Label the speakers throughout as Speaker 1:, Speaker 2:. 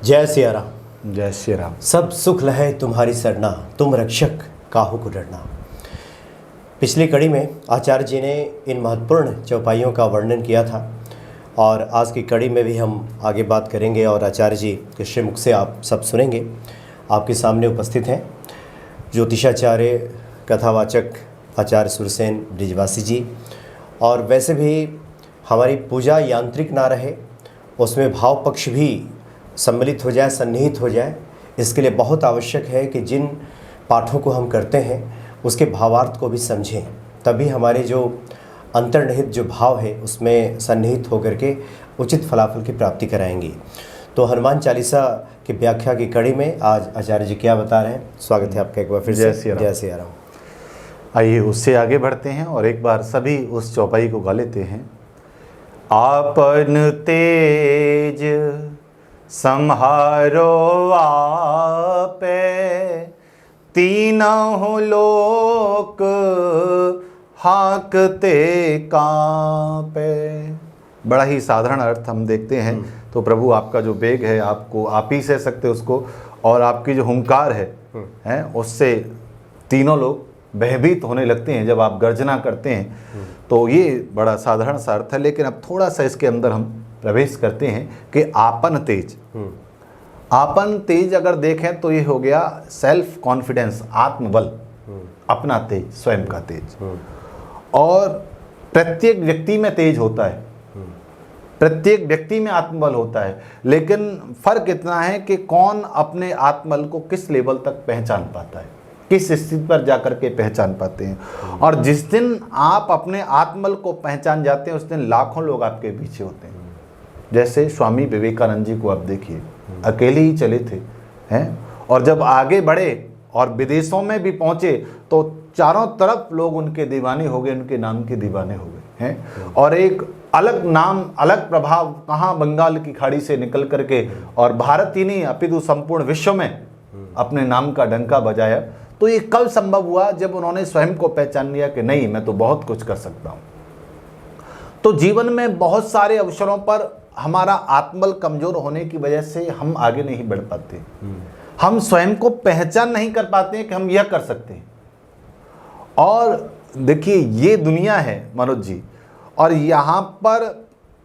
Speaker 1: जय सिया राम।
Speaker 2: जय श्री राम।
Speaker 1: सब सुख लहे तुम्हारी सरना, तुम रक्षक काहू को डरना। पिछली कड़ी में आचार्य जी ने इन महत्वपूर्ण चौपाइयों का वर्णन किया था और आज की कड़ी में भी हम आगे बात करेंगे और आचार्य जी के श्रीमुख से आप सब सुनेंगे। आपके सामने उपस्थित हैं ज्योतिषाचार्य कथावाचक आचार्य सुरसेन ब्रिजवासी जी। और वैसे भी हमारी पूजा यांत्रिक ना रहे, उसमें भाव पक्ष भी सम्मिलित हो जाए, सन्निहित हो जाए। इसके लिए बहुत आवश्यक है कि जिन पाठों को हम करते हैं उसके भावार्थ को भी समझें, तभी हमारे जो अंतर्निहित जो भाव है उसमें सन्निहित होकर के उचित फलाफल की प्राप्ति कराएंगी। तो हनुमान चालीसा की व्याख्या की कड़ी में आज आचार्य जी क्या बता रहे हैं। स्वागत है आपका एक बार फिर से। जय सिया राम।
Speaker 2: आइए उससे आगे बढ़ते हैं और एक बार सभी उस चौपाई को गा लेते हैं। आपन तेज संहारो आपे, तीनों लोक हाकते कांपे। बड़ा ही साधारण अर्थ हम देखते हैं तो प्रभु आपका जो वेग है आपको आप ही सह सकते उसको, और आपकी जो हुंकार है उससे तीनों लोग भयभीत होने लगते हैं जब आप गर्जना करते हैं। तो ये बड़ा साधारण सा अर्थ है, लेकिन अब थोड़ा सा इसके अंदर हम प्रवेश करते हैं कि आपन तेज। आपन तेज अगर देखें तो ये हो गया सेल्फ कॉन्फिडेंस, आत्मबल, अपना तेज, स्वयं का तेज। और प्रत्येक व्यक्ति में तेज होता है, प्रत्येक व्यक्ति में आत्मबल होता है, लेकिन फर्क इतना है कि कौन अपने आत्मबल को किस लेवल तक पहचान पाता है, किस स्थिति पर जाकर के पहचान पाते हैं। और जिस दिन आप अपने आत्मबल को पहचान जाते हैं उस दिन लाखों लोग आपके पीछे होते हैं। जैसे स्वामी विवेकानंद जी को आप देखिए, अकेले ही चले थे हैं, और जब आगे बढ़े और विदेशों में भी पहुंचे तो चारों तरफ लोग उनके दीवाने हो गए, उनके नाम के दीवाने हो गए हैं। और एक अलग नाम, अलग प्रभाव कहाँ बंगाल की खाड़ी से निकल करके और भारत ही नहीं अपितु संपूर्ण विश्व में अपने नाम का डंका बजाया। तो ये कब संभव हुआ? जब उन्होंने स्वयं को पहचान लिया कि नहीं, मैं तो बहुत कुछ कर सकता हूँ। तो जीवन में बहुत सारे अवसरों पर हमारा आत्मबल कमजोर होने की वजह से हम आगे नहीं बढ़ पाते, हम स्वयं को पहचान नहीं कर पाते हैं कि हम यह कर सकते हैं। और देखिए ये दुनिया है मनोज जी, और यहाँ पर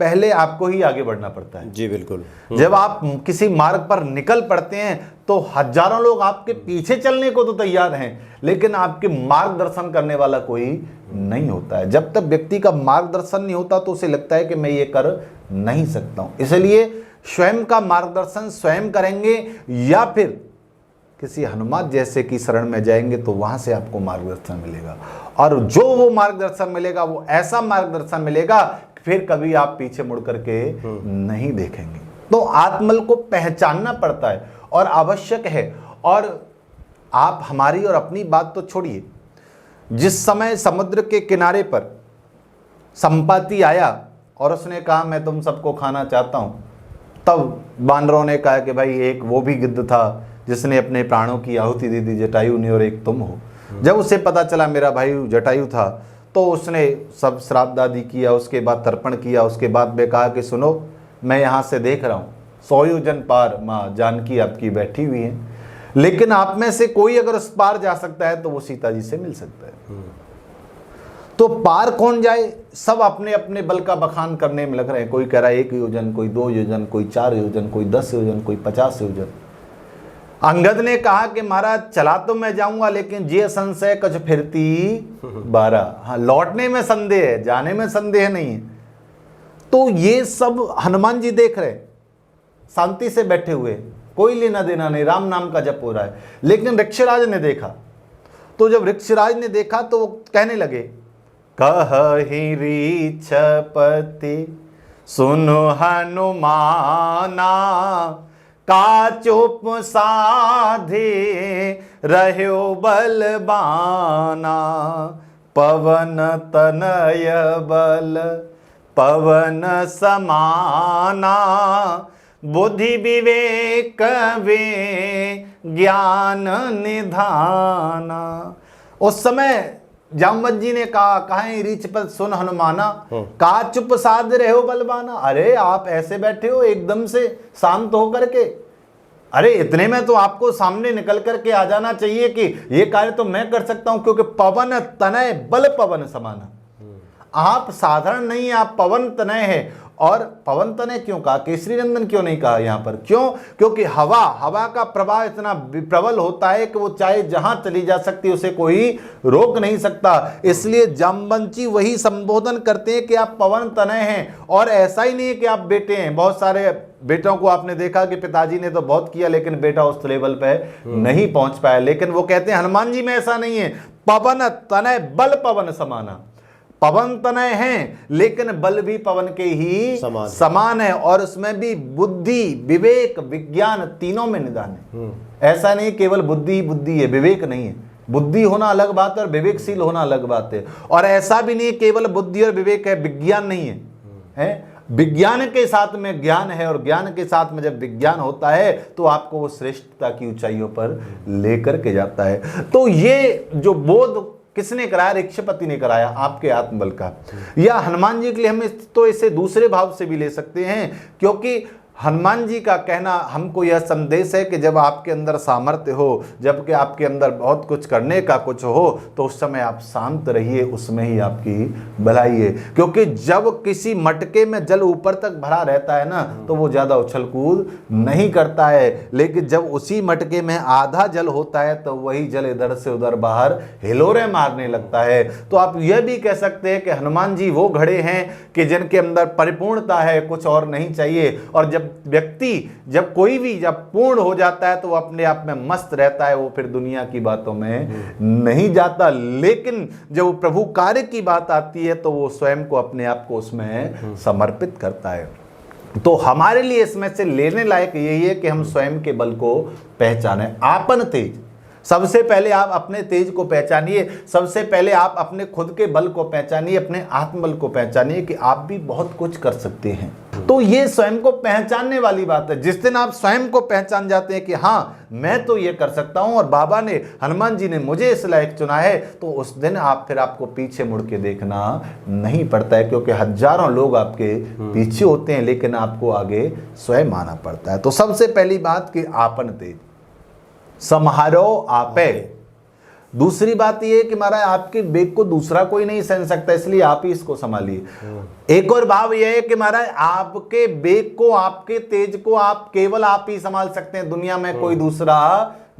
Speaker 2: पहले आपको ही आगे बढ़ना पड़ता है।
Speaker 1: जी बिल्कुल।
Speaker 2: जब आप किसी मार्ग पर निकल पड़ते हैं तो हजारों लोग आपके पीछे चलने को तो तैयार हैं, लेकिन आपके मार्गदर्शन करने वाला कोई नहीं होता है। जब तक व्यक्ति का मार्गदर्शन नहीं होता तो उसे लगता है कि मैं ये कर नहीं सकता हूं। इसलिए स्वयं का मार्गदर्शन स्वयं करेंगे या फिर किसी हनुमान जैसे की शरण में जाएंगे तो वहां से आपको मार्गदर्शन मिलेगा। और जो वो मार्गदर्शन मिलेगा वो ऐसा मार्गदर्शन मिलेगा फिर कभी आप पीछे मुड़ करके नहीं देखेंगे। तो आत्मबल को पहचानना पड़ता है और आवश्यक है। और आप हमारी और अपनी बात तो छोड़िए, जिस समय समुद्र के किनारे पर संपाति आया और उसने कहा मैं तुम सबको खाना चाहता हूं, तब बानरों ने कहा कि भाई एक वो भी गिद्ध था जिसने अपने प्राणों की आहुति दे दी, जटायु ने, और एक तुम हो। जब उसे पता चला मेरा भाई जटायु था तो उसने सब श्राद्ध आदि किया, उसके बाद तर्पण किया। उसके बाद में कहा कि सुनो, मैं यहाँ से देख रहा हूँ 100 योजन पार माँ जानकी आपकी बैठी हुई है, लेकिन आप में से कोई अगर उस पार जा सकता है तो वो सीता जी से मिल सकता है। तो पार कौन जाए? सब अपने अपने बल का बखान करने में लग रहे हैं। कोई कह रहा है 1 योजन, कोई 2 योजन, कोई 4 योजन, कोई 10 योजन, कोई 50 योजन। अंगद ने कहा कि महाराज चला तो मैं जाऊंगा, लेकिन जे संशय कछ फिरती 12। हाँ, लौटने में संदेह है, जाने में संदेह नहीं है। तो ये सब हनुमान जी देख रहे, शांति से बैठे हुए, कोई लेना देना नहीं, राम नाम का जप हो रहा है। लेकिन ऋक्षराज ने देखा, तो जब ऋक्षराज ने देखा तो वो कहने लगे, कहहि ऋक्षपति सुनो हनुमाना, का चुप साधे रह्यो बलबाना, पवन तनय बल पवन समाना, बुद्धि विवेक वे ज्ञान निधाना। उस समय जामवत जी ने कहा, कहें रीछपत सुन हनुमाना, का चुप साध रहे हो बलवाना। अरे आप ऐसे बैठे हो एकदम से शांत होकर के, अरे इतने में तो आपको सामने निकल करके आ जाना चाहिए कि ये कार्य तो मैं कर सकता हूं, क्योंकि पवन तनय बल पवन समान। आप साधारण नहीं है, आप पवन तनय है। और पवन तनय क्यों कहा, केसरी नंदन क्यों नहीं कहा यहां पर? क्यों? क्योंकि हवा का प्रभाव इतना प्रबल होता है कि वो चाहे जहां चली जा सकती है, उसे कोई रोक नहीं सकता। इसलिए जाम्बंची वही संबोधन करते हैं कि आप पवन तनय हैं। और ऐसा ही नहीं है कि आप बेटे हैं, बहुत सारे बेटों को आपने देखा कि पिताजी ने तो बहुत किया लेकिन बेटा उस लेवल पे नहीं पहुंच पाया। लेकिन वो कहते हैं हनुमान जी में ऐसा नहीं है, पवन तनय बल पवन समाना। पवन तनय हैं लेकिन बल भी पवन के ही समान है। और उसमें भी बुद्धि विवेक विज्ञान तीनों में निदान है। ऐसा नहीं केवल बुद्धि ही बुद्धि है, विवेक नहीं है। बुद्धि होना अलग बात है और विवेकशील होना अलग बात है। और ऐसा भी नहीं केवल बुद्धि और विवेक है, विज्ञान नहीं है, है? विज्ञान के साथ में ज्ञान है। और ज्ञान के साथ में जब विज्ञान होता है तो आपको वो श्रेष्ठता की ऊंचाइयों पर लेकर के जाता है। तो ये जो बोध किसने कराया? ऋक्षपति ने कराया, आपके आत्मबल का। या हनुमान जी के लिए हम तो इसे दूसरे भाव से भी ले सकते हैं, क्योंकि हनुमान जी का कहना हमको यह संदेश है कि जब आपके अंदर सामर्थ्य हो, जबकि आपके अंदर बहुत कुछ करने का कुछ हो, तो उस समय आप शांत रहिए, उसमें ही आपकी भलाई है। क्योंकि जब किसी मटके में जल ऊपर तक भरा रहता है ना, तो वो ज्यादा उछल कूद नहीं करता है। लेकिन जब उसी मटके में आधा जल होता है तो वही जल इधर से उधर बाहर हिलोरे मारने लगता है। तो आप यह भी कह सकते हैं कि हनुमान जी वो घड़े हैं कि जिनके अंदर परिपूर्णता है, कुछ और नहीं चाहिए। और जब कोई भी जब पूर्ण हो जाता है तो वो अपने आप में मस्त रहता है, वो फिर दुनिया की बातों में नहीं जाता। लेकिन जब प्रभु कार्य की बात आती है तो वो स्वयं को अपने आप को उसमें समर्पित करता है। तो हमारे लिए इसमें से लेने लायक यही है कि हम स्वयं के बल को पहचाने। आपन तेज, सबसे पहले आप अपने तेज को पहचानिए। सबसे पहले आप अपने खुद के बल को पहचानिए, अपने आत्मबल को पहचानिए कि आप भी बहुत कुछ कर सकते हैं। तो ये स्वयं को पहचानने वाली बात है। जिस दिन आप स्वयं को पहचान जाते हैं कि हाँ मैं तो ये कर सकता हूं और बाबा ने, हनुमान जी ने मुझे इस लायक चुना है, तो उस दिन आपको पीछे मुड़ के देखना नहीं पड़ता है। क्योंकि हजारों लोग आपके पीछे होते हैं लेकिन आपको आगे स्वयं आना पड़ता है। तो सबसे पहली बात कि आपन तेज समारो आपे। दूसरी बात यह है कि महाराज आपके वेग को दूसरा कोई नहीं सहन सकता, इसलिए आप ही इसको संभालिए। एक और भाव यह है कि महाराज आपके वेग को, आपके तेज को केवल आप ही संभाल सकते हैं, दुनिया में कोई दूसरा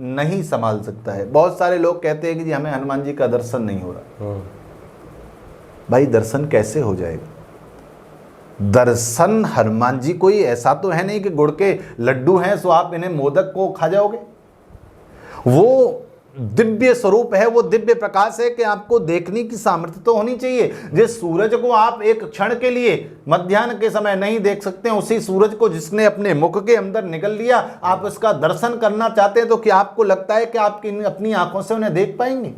Speaker 2: नहीं संभाल सकता है। बहुत सारे लोग कहते हैं कि जी हमें हनुमान जी का दर्शन नहीं हो रहा। भाई दर्शन कैसे हो जाएगा? दर्शन हनुमान जी कोई ऐसा तो है नहीं कि गुड़ के लड्डू हैं सो आप इन्हें मोदक को खा जाओगे। वो दिव्य स्वरूप है, वो दिव्य प्रकाश है कि आपको देखने की सामर्थ्य तो होनी चाहिए। जिस सूरज को आप एक क्षण के लिए मध्याह्न के समय नहीं देख सकते हैं, उसी सूरज को जिसने अपने मुख के अंदर निगल लिया, आप उसका दर्शन करना चाहते हैं, तो क्या आपको लगता है कि आप अपनी आंखों से उन्हें देख पाएंगे?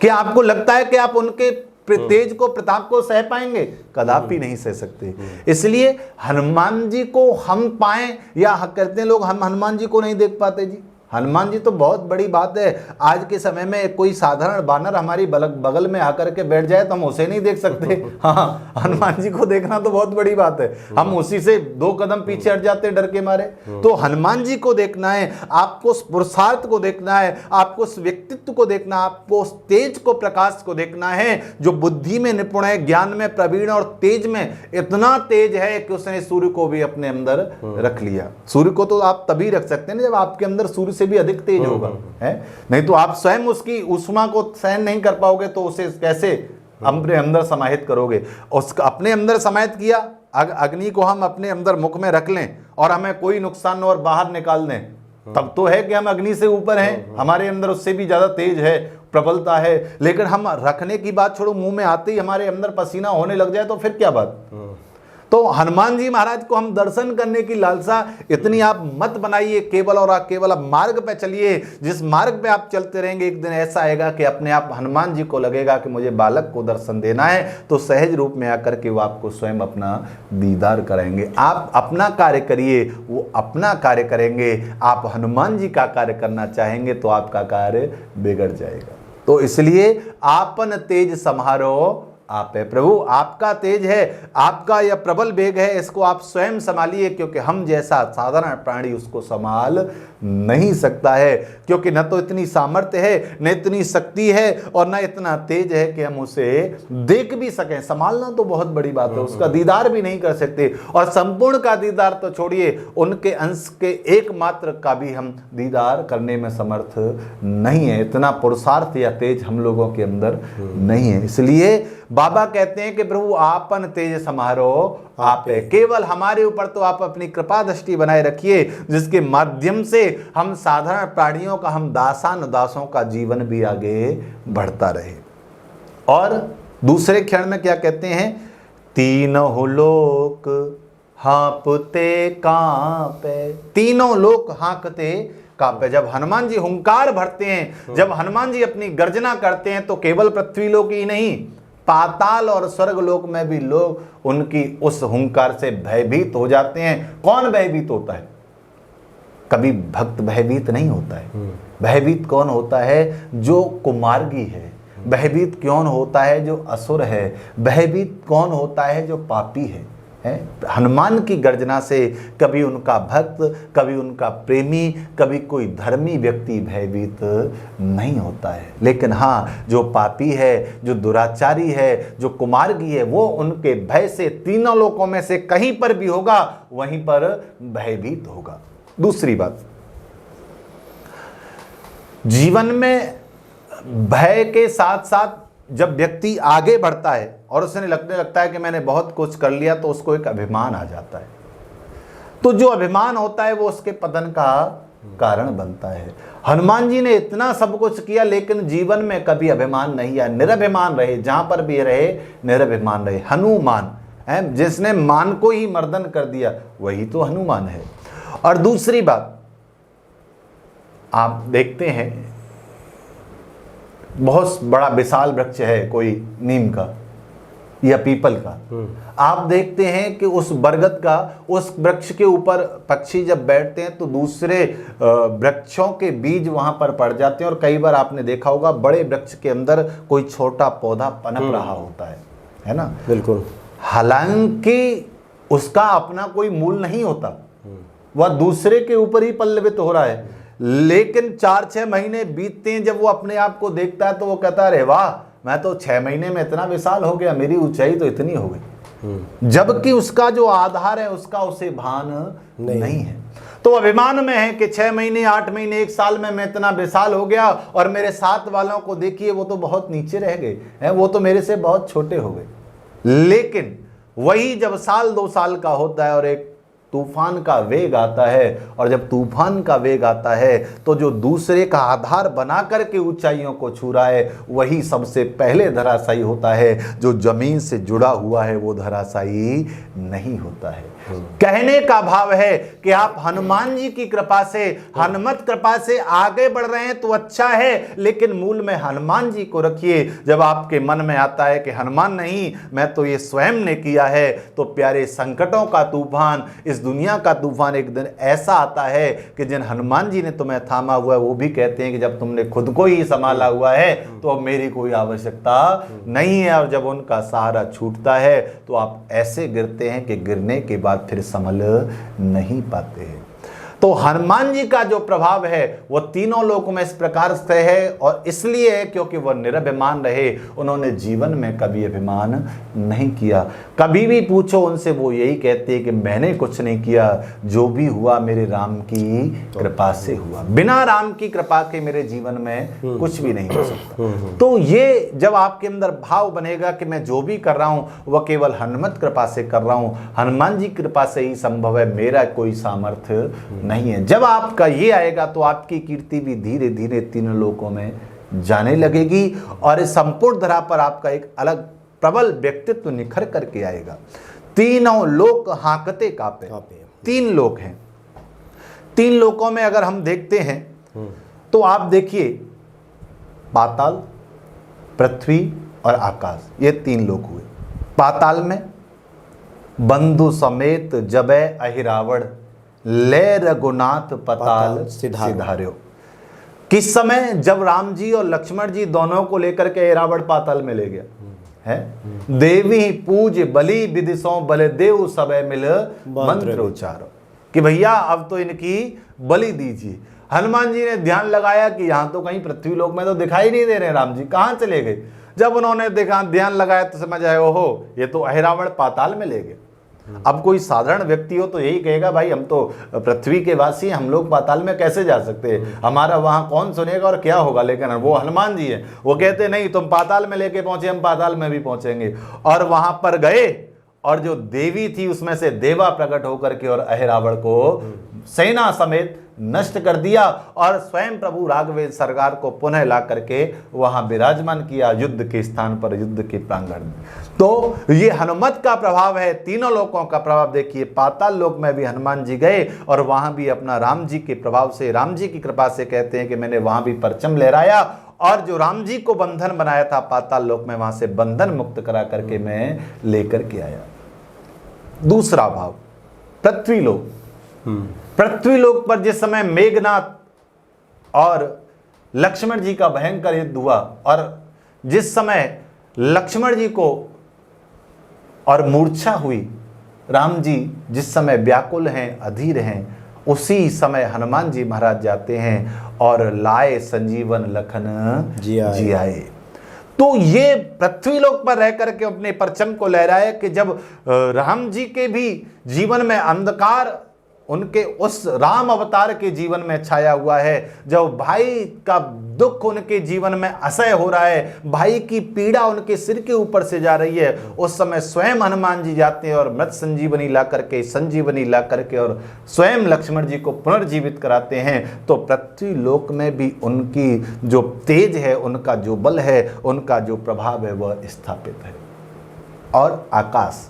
Speaker 2: क्या आपको लगता है कि आप उनके तेज को, प्रताप को सह पाएंगे? कदापि नहीं सह सकते। इसलिए हनुमान जी को हम पाएं, या कहते हैं लोग हम हनुमान जी को नहीं देख पाते। जी हनुमान जी तो बहुत बड़ी बात है। आज के समय में कोई साधारण बानर हमारी बगल में आकर के बैठ जाए तो हम उसे नहीं देख सकते। हाँ, हनुमान जी को देखना तो बहुत बड़ी बात है। हम उसी से 2 कदम पीछे हट जाते हैं डर के मारे। तो हनुमान जी को देखना है, आपको उस पुरुषार्थ को देखना है, आपको उस व्यक्तित्व को देखना, आपको उस तेज को, प्रकाश को देखना है जो बुद्धि में निपुण है, ज्ञान में प्रवीण और तेज में इतना तेज है कि उसने सूर्य को भी अपने अंदर रख लिया। सूर्य को तो आप तभी रख सकते हैं जब आपके अंदर सूर्य भी अधिक तेज होगा, है? नहीं तो आप स्वयं उसकी उष्मा को सहन नहीं कर पाओगे, तो उसे कैसे अपने अंदर समाहित करोगे? उसका अपने अंदर समाहित किया, अग्नि को हम अपने अंदर मुख में रख लें और हमें कोई नुकसान न और बाहर निकाल दें, तब तो है कि हम अग्नि से ऊपर हैं, हमारे अंदर उससे भी ज्यादा तेज है, प्रबलता है। लेकिन हम रखने की बात छोड़ो, मुंह में आते ही हमारे अंदर पसीना होने लग जाए तो फिर क्या बात? तो हनुमान जी महाराज को हम दर्शन करने की लालसा इतनी आप मत बनाइए। केवल और केवल आप मार्ग पे चलिए। जिस मार्ग पे आप चलते रहेंगे, एक दिन ऐसा आएगा कि अपने आप हनुमान जी को लगेगा कि मुझे बालक को दर्शन देना है, तो सहज रूप में आकर के वो आपको स्वयं अपना दीदार कराएंगे। आप अपना कार्य करिए, वो अपना कार्य करेंगे। आप हनुमान जी का कार्य करना चाहेंगे तो आपका कार्य बिगड़ जाएगा। तो इसलिए आपन तेज सम्हारो आप है। प्रभु आपका तेज है, आपका यह प्रबल वेग है, इसको आप स्वयं संभालिए, क्योंकि हम जैसा साधारण प्राणी उसको संभाल नहीं सकता है, क्योंकि न तो इतनी सामर्थ्य है, न इतनी शक्ति है, और न इतना तेज है कि हम उसे देख भी सकें। संभालना तो बहुत बड़ी बात है, उसका दीदार भी नहीं कर सकते, और संपूर्ण का दीदार तो छोड़िए, उनके अंश के एकमात्र का भी हम दीदार करने में समर्थ नहीं है। इतना पुरुषार्थ या तेज हम लोगों के अंदर नहीं है। इसलिए बाबा कहते हैं कि प्रभु आपन तेज समारो आप है। केवल हमारे ऊपर तो आप अपनी कृपा दृष्टि बनाए रखिए, जिसके माध्यम से हम साधारण प्राणियों का, हम दासानुदासों का जीवन भी आगे बढ़ता रहे। और दूसरे क्षण में क्या कहते हैं, तीनों लोक हाँपते कांपे। तीनों लोक हाँकते कांपे। जब हनुमान जी हुंकार भरते हैं, जब हनुमान जी अपनी गर्जना करते हैं, तो केवल पृथ्वी लोक ही नहीं, पाताल और स्वर्ग लोक में भी लोग उनकी उस हुंकार से भयभीत हो जाते हैं। कौन भयभीत होता है? कभी भक्त भयभीत नहीं होता है। भयभीत कौन होता है? जो कुमार्गी है। भयभीत कौन होता है? जो असुर है। भयभीत कौन होता है? जो पापी है। हनुमान की गर्जना से कभी उनका भक्त, कभी उनका प्रेमी, कभी कोई धर्मी व्यक्ति भयभीत नहीं होता है। लेकिन हाँ, जो पापी है, जो दुराचारी है, जो कुमार्गी है, वो उनके भय से तीनों लोकों में से कहीं पर भी होगा, वहीं पर भयभीत होगा। दूसरी बात, जीवन में भय के साथ साथ जब व्यक्ति आगे बढ़ता है और उसे लगने लगता है कि मैंने बहुत कुछ कर लिया, तो उसको एक अभिमान आ जाता है। तो जो अभिमान होता है वो उसके पतन का कारण बनता है। हनुमान जी ने इतना सब कुछ किया, लेकिन जीवन में कभी अभिमान नहीं आया। निरभिमान रहे, जहां पर भी रहे निरभिमान रहे। हनुमान है, जिसने मान को ही मर्दन कर दिया, वही तो हनुमान है। और दूसरी बात, आप देखते हैं बहुत बड़ा विशाल वृक्ष है कोई नीम का या पीपल का, आप देखते हैं कि उस बरगद का, उस वृक्ष के ऊपर पक्षी जब बैठते हैं तो दूसरे वृक्षों के बीज वहां पर पड़ जाते हैं। और कई बार आपने देखा होगा बड़े वृक्ष के अंदर कोई छोटा पौधा पनप रहा होता है ना? बिल्कुल। हालांकि उसका अपना कोई मूल नहीं होता, वह दूसरे के ऊपर ही पल्लवित हो रहा है। लेकिन 4-6 महीने बीतते हैं, जब वो अपने आप को देखता है तो वो कहता है, अरे वाह, मैं तो 6 महीने में इतना विशाल हो गया, मेरी ऊंचाई तो इतनी हो गई। जबकि उसका जो आधार है उसका उसे भान नहीं है। तो अभिमान में है कि 6 महीने, 8 महीने, 1 साल में मैं इतना विशाल हो गया, और मेरे साथ वालों को देखिए वो तो बहुत नीचे रह गए हैं, वो तो मेरे से बहुत छोटे हो गए। लेकिन वही जब साल 2 साल का होता है और एक तूफान का वेग आता है, और जब तूफान का वेग आता है तो जो दूसरे का आधार बना करके ऊंचाइयों को छू रहा है, वही सबसे पहले धराशायी होता है। जो जमीन से जुड़ा हुआ है वो धराशायी नहीं होता है। कहने का भाव है कि आप हनुमान जी की कृपा से, हनुमत कृपा से आगे बढ़ रहे हैं तो अच्छा है, लेकिन मूल में हनुमान जी को रखिए। जब आपके मन में आता है कि हनुमान नहीं, मैं तो ये स्वयं ने किया है, तो प्यारे संकटों का तूफान, इस दुनिया का तूफान एक दिन ऐसा आता है कि जिन हनुमान जी ने तुम्हें थामा हुआ है, वो भी कहते हैं कि जब तुमने खुद को ही संभाला हुआ है तो अब मेरी कोई आवश्यकता नहीं है। और जब उनका सहारा छूटता है तो आप ऐसे गिरते हैं कि गिरने के बाद फिर संभल नहीं पाते हैं। तो हनुमान जी का जो प्रभाव है वो तीनों लोकों में इस प्रकार से है, और इसलिए है क्योंकि वह निरभिमान रहे। उन्होंने जीवन में कभी अभिमान नहीं किया। कभी भी पूछो उनसे, वो यही कहते हैं कि मैंने कुछ नहीं किया, जो भी हुआ मेरे राम की कृपा से हुआ। बिना राम की कृपा के मेरे जीवन में कुछ भी नहीं हो सकता। तो ये जब आपके अंदर भाव बनेगा कि मैं जो भी कर रहा हूं वह केवल हनुमत कृपा से कर रहा हूं, हनुमान जी कृपा से ही संभव है, मेरा कोई सामर्थ्य नहीं है। जब आपका ये आएगा तो आपकी कीर्ति भी धीरे धीरे तीनों लोकों में जाने लगेगी, और इस संपूर्ण धरा पर आपका एक अलग प्रबल व्यक्तित्व निखर करके आएगा। तीनों लोक हाँकते कांपे। 3 लोक हैं। 3 लोकों में अगर हम देखते हैं तो आप देखिए, पाताल, पृथ्वी और आकाश, ये 3 लोक हुए। पाताल में बंधु समेत जबै अहिरावण, ले रघुनाथ पताल सिधार्यो। किस समय? जब राम जी और लक्ष्मण जी दोनों को लेकर के अहिरावण पाताल में ले गया। है। देवी पूज बलि विदिशों बल देव सबे मिल मंत्र उच्चारो, कि भैया अब तो इनकी बलि दीजिए। हनुमान जी ने ध्यान लगाया कि यहां तो कहीं पृथ्वी लोक में तो दिखाई नहीं दे रहे राम जी, कहां चले गए। जब उन्होंने देखा, ध्यान लगाया तो समझ आए, ओहो ये तो अहिरावण पाताल में ले गए। अब कोई साधारण व्यक्ति हो तो यही कहेगा, भाई हम तो पृथ्वी के वासी, हम लोग पाताल में कैसे जा सकते हैं, हमारा वहां कौन सुनेगा और क्या होगा। लेकिन वो हनुमान जी हैं, वो कहते नहीं तुम पाताल में लेके पहुंचे, हम पाताल में भी पहुंचेंगे। और वहां पर गए और जो देवी थी उसमें से देवा प्रकट होकर के और अहिरावण को सेना समेत नष्ट कर दिया और स्वयं प्रभु राघवेंद्र सरकार को पुनः ला करके वहां विराजमान किया युद्ध के स्थान पर, युद्ध के प्रांगण में। तो ये हनुमत का प्रभाव है, तीनों लोकों का प्रभाव। देखिए पाताल लोक में भी हनुमान जी गए और वहां भी अपना राम जी के प्रभाव से, राम जी की कृपा से कहते हैं कि मैंने वहां भी परचम लहराया और जो राम जी को बंधन बनाया था पाताल लोक में, वहां से बंधन मुक्त करा करके मैं लेकर के आया। दूसरा भाव पृथ्वी लोक। पृथ्वी लोक पर जिस समय मेघनाथ और लक्ष्मण जी का भयंकर युद्ध हुआ और जिस समय लक्ष्मण जी को और मूर्छा हुई, राम जी जिस समय व्याकुल हैं, अधीर हैं, उसी समय हनुमान जी महाराज जाते हैं और लाए संजीवन लखन जी आए। तो ये पृथ्वी लोक पर रह करके अपने परचम को लहराए कि जब राम जी के भी जीवन में अंधकार उनके उस राम अवतार के जीवन में छाया हुआ है, जब भाई का दुख उनके जीवन में असह्य हो रहा है, भाई की पीड़ा उनके सिर के ऊपर से जा रही है, उस समय स्वयं हनुमान जी जाते हैं और मृत संजीवनी ला करके और स्वयं लक्ष्मण जी को पुनर्जीवित कराते हैं। तो पृथ्वी लोक में भी उनकी जो तेज है, उनका जो बल है, उनका जो प्रभाव है वह स्थापित है। और आकाश,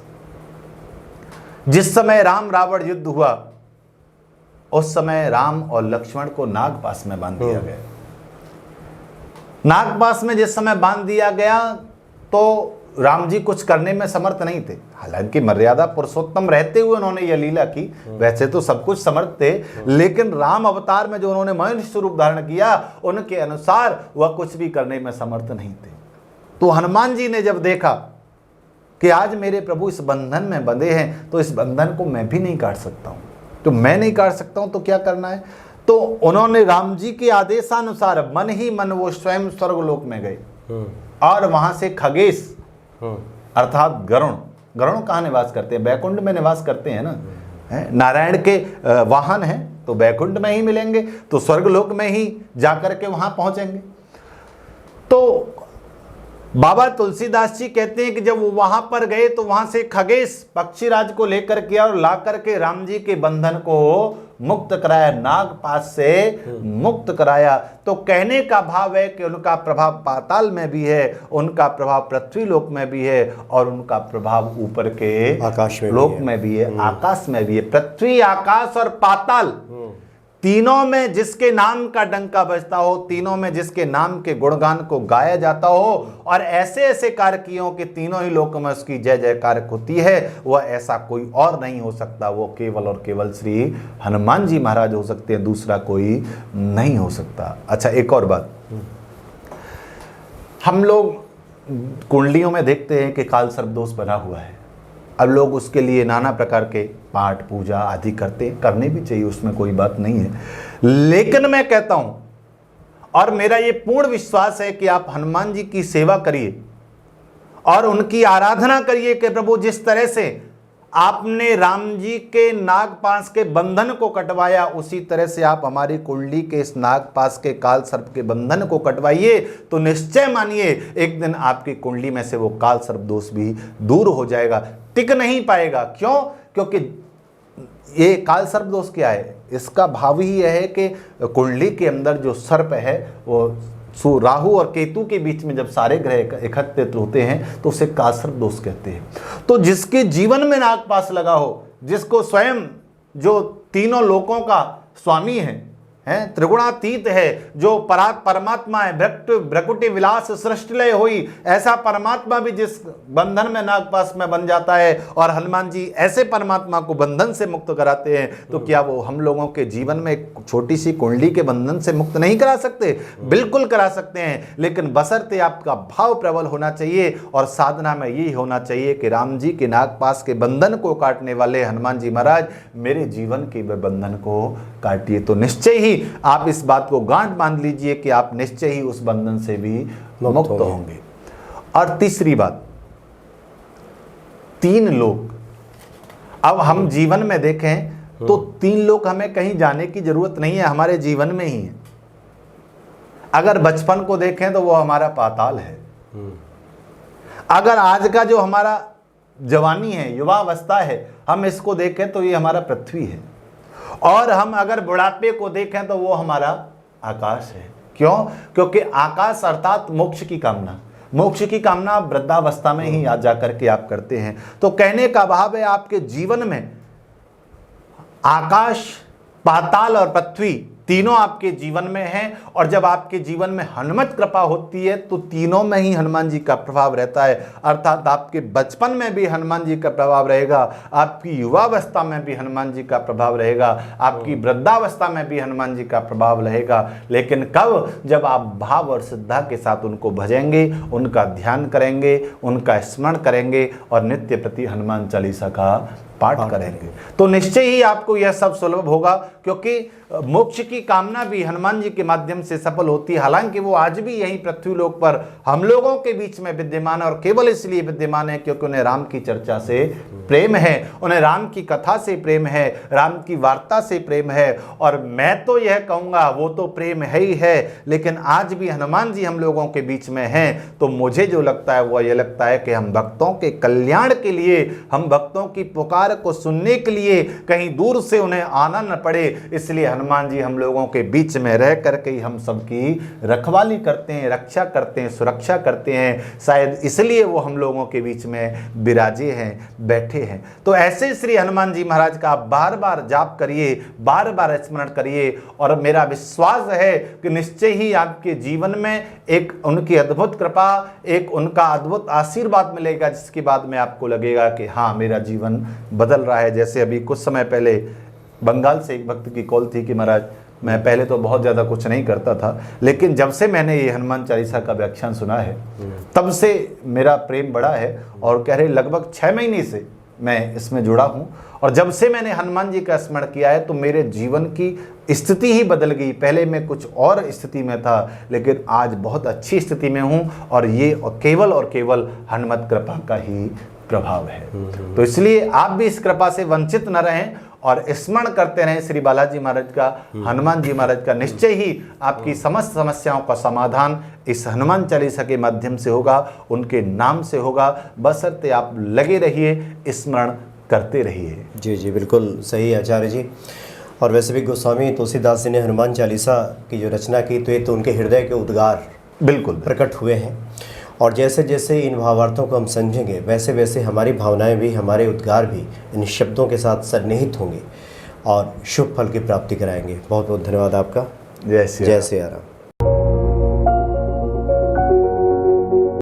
Speaker 2: जिस समय राम रावण युद्ध हुआ उस समय राम और लक्ष्मण को नागपास में बांध दिया गया। नागपास में जिस समय बांध दिया गया तो राम जी कुछ करने में समर्थ नहीं थे। हालांकि मर्यादा पुरुषोत्तम रहते हुए उन्होंने यह लीला की, वैसे तो सब कुछ समर्थ थे, लेकिन राम अवतार में जो उन्होंने मनुष्य स्वरूप धारण किया उनके अनुसार वह कुछ भी करने में समर्थ नहीं थे। तो हनुमान जी ने जब देखा कि आज मेरे प्रभु इस बंधन में बंधे हैं तो इस बंधन को मैं भी नहीं काट सकता हूं, तो मैं नहीं काट सकता हूं तो क्या करना है। तो उन्होंने राम जी के आदेशानुसार मन ही मन वो स्वयं स्वर्गलोक में गए और वहां से खगेश अर्थात गरुण, गरुण कहाँ निवास करते हैं, बैकुंठ में निवास करते हैं ना, नारायण के वाहन हैं तो बैकुंठ में ही मिलेंगे, तो स्वर्गलोक में ही जाकर के वहां पहुंचेंगे। तो बाबा तुलसीदास जी कहते हैं कि जब वो वहां पर गए तो वहां से खगेश पक्षीराज को लेकर के और ला करके राम जी के बंधन को मुक्त कराया, नागपाश से मुक्त कराया। तो कहने का भाव है कि उनका प्रभाव पाताल में भी है, उनका प्रभाव पृथ्वी लोक में भी है और उनका प्रभाव ऊपर के
Speaker 1: आकाश में
Speaker 2: लोक में भी है, आकाश में भी है। पृथ्वी, आकाश और पाताल तीनों में जिसके नाम का डंका बजता हो, तीनों में जिसके नाम के गुणगान को गाया जाता हो और ऐसे ऐसे कार्य किए कि तीनों ही लोकों में उसकी जय जयकार होती है, वह ऐसा कोई और नहीं हो सकता। वो केवल और केवल श्री हनुमान जी महाराज हो सकते हैं, दूसरा कोई नहीं हो सकता। अच्छा, एक और बात, हम लोग कुंडलियों में देखते हैं कि काल सर्प दोष बना हुआ है। अब लोग उसके लिए नाना प्रकार के पाठ पूजा आदि करते, करने भी चाहिए, उसमें कोई बात नहीं है। लेकिन मैं कहता हूं और मेरा ये पूर्ण विश्वास है कि आप हनुमान जी की सेवा करिए और उनकी आराधना करिए कि प्रभु जिस तरह से आपने राम जी के नागपाश के बंधन को कटवाया, उसी तरह से आप हमारी कुंडली के इस नागपाश के काल सर्प के बंधन को कटवाइए। तो निश्चय मानिए एक दिन आपकी कुंडली में से वो काल सर्प दोष भी दूर हो जाएगा, टिक नहीं पाएगा। क्यों? क्योंकि ये काल सर्प दोष क्या है, इसका भाव ही यह है कि कुंडली के अंदर जो सर्प है वो राहु और केतु के बीच में जब सारे ग्रह एकत्रित होते हैं तो उसे काल सर्प दोष कहते हैं। तो जिसके जीवन में नागपाश लगा हो, जिसको स्वयं जो तीनों लोकों का स्वामी है हैं, त्रिगुणातीत है, जो परमात्मा है। भ्रकुटि विलास सृष्टिलय हुई, ऐसा परमात्मा भी जिस बंधन में नागपाश में बन जाता है और हनुमान जी ऐसे परमात्मा को बंधन से मुक्त कराते हैं, तो क्या वो हम लोगों के जीवन में एक छोटी सी कुंडली के बंधन से मुक्त नहीं करा सकते? बिल्कुल करा सकते हैं, लेकिन बशर्ते आपका भाव प्रबल होना चाहिए और साधना में यही होना चाहिए कि राम जी के नागपाश के बंधन को काटने वाले हनुमान जी महाराज मेरे जीवन के बंधन को काटिए। तो निश्चय ही आप इस बात को गांठ बांध लीजिए कि आप निश्चय ही उस बंधन से भी मुक्त होंगे। और तीसरी बात, 3 लोक। अब हम जीवन में देखें तो 3 लोक हमें कहीं जाने की जरूरत नहीं है, हमारे जीवन में ही है। अगर बचपन को देखें तो वो हमारा पाताल है। अगर आज का जो हमारा जवानी है, युवावस्था है, हम इसको देखें तो ये हमारा पृथ्वी है। और हम अगर बुढ़ापे को देखें तो वो हमारा आकाश है। क्यों? क्योंकि आकाश अर्थात मोक्ष की कामना, मोक्ष की कामना वृद्धावस्था में ही जा करके आप करते हैं। तो कहने का भाव है आपके जीवन में आकाश, पाताल और पृथ्वी तीनों आपके जीवन में हैं। और जब आपके जीवन में हनुमत कृपा होती है तो तीनों में ही हनुमान जी का प्रभाव रहता है। अर्थात आपके बचपन में भी हनुमान जी का प्रभाव रहेगा, आपकी युवावस्था में भी हनुमान जी का प्रभाव रहेगा, आपकी वृद्धावस्था में भी हनुमान जी का प्रभाव रहेगा। लेकिन कब? जब आप भाव और श्रद्धा के साथ उनको भजेंगे, उनका ध्यान करेंगे, उनका स्मरण करेंगे और नित्य प्रति हनुमान चालीसा का पाठ करेंगे, तो निश्चय ही आपको यह सब सुलभ होगा। क्योंकि मोक्ष की कामना भी हनुमान जी के माध्यम से सफल होती है। हालांकि वो आज भी यहीं पृथ्वी लोक पर हम लोगों के बीच में विद्यमान है, और केवल इसलिए विद्यमान है क्योंकि उन्हें राम की चर्चा से प्रेम है, उन्हें राम की कथा से प्रेम है, राम की वार्ता से प्रेम है। और मैं तो यह कहूँगा वो तो प्रेम है ही है, लेकिन आज भी हनुमान जी हम लोगों के बीच में हैं। तो मुझे जो लगता है वो ये लगता है कि हम भक्तों के कल्याण के लिए, हम भक्तों की पुकार को सुनने के लिए कहीं दूर से उन्हें आना न पड़े, इसलिए हनुमान जी हम लोगों के बीच में रह करके ही हम सबकी रखवाली करते हैं, रक्षा करते हैं, सुरक्षा करते हैं। शायद इसलिए वो हम लोगों के बीच में विराजे हैं, बैठे हैं। तो ऐसे श्री हनुमान जी महाराज का बार बार जाप करिए, बार बार स्मरण करिए, और मेरा विश्वास है कि निश्चय ही आपके जीवन में एक उनकी अद्भुत कृपा, एक उनका अद्भुत आशीर्वाद मिलेगा, जिसके बाद में आपको लगेगा कि हाँ, मेरा जीवन बदल रहा है। जैसे अभी कुछ समय पहले बंगाल से एक भक्त की कॉल थी कि महाराज मैं पहले तो बहुत ज़्यादा कुछ नहीं करता था, लेकिन जब से मैंने ये हनुमान चालीसा का व्याख्यान सुना है तब से मेरा प्रेम बढ़ा है, और कह रहे लगभग 6 महीने से मैं इसमें जुड़ा हूँ। और जब से मैंने हनुमान जी का स्मरण किया है तो मेरे जीवन की स्थिति ही बदल गई। पहले मैं कुछ और स्थिति में था, लेकिन आज बहुत अच्छी स्थिति में हूँ, और ये केवल और केवल हनुमत कृपा का ही प्रभाव है। तो इसलिए आप भी इस कृपा से वंचित न रहें और स्मरण करते रहें श्री बालाजी महाराज का, हनुमान जी महाराज का। निश्चय ही आपकी समस्त समस्याओं का समाधान इस हनुमान चालीसा के माध्यम से होगा, उनके नाम से होगा। बशर्ते आप लगे रहिए, स्मरण करते रहिए।
Speaker 1: जी जी, बिल्कुल सही आचार्य जी। और वैसे भी गोस्वामी तुलसीदास जी ने हनुमान चालीसा की जो रचना की, तो ये तो उनके हृदय के उद्गार
Speaker 2: बिल्कुल
Speaker 1: प्रकट हुए हैं। और जैसे जैसे इन भावार्थों को हम समझेंगे, वैसे वैसे हमारी भावनाएं भी, हमारे उद्गार भी इन शब्दों के साथ सन्निहित होंगे और शुभ फल की प्राप्ति कराएंगे। बहुत बहुत धन्यवाद आपका।
Speaker 2: जय
Speaker 1: सिया राम।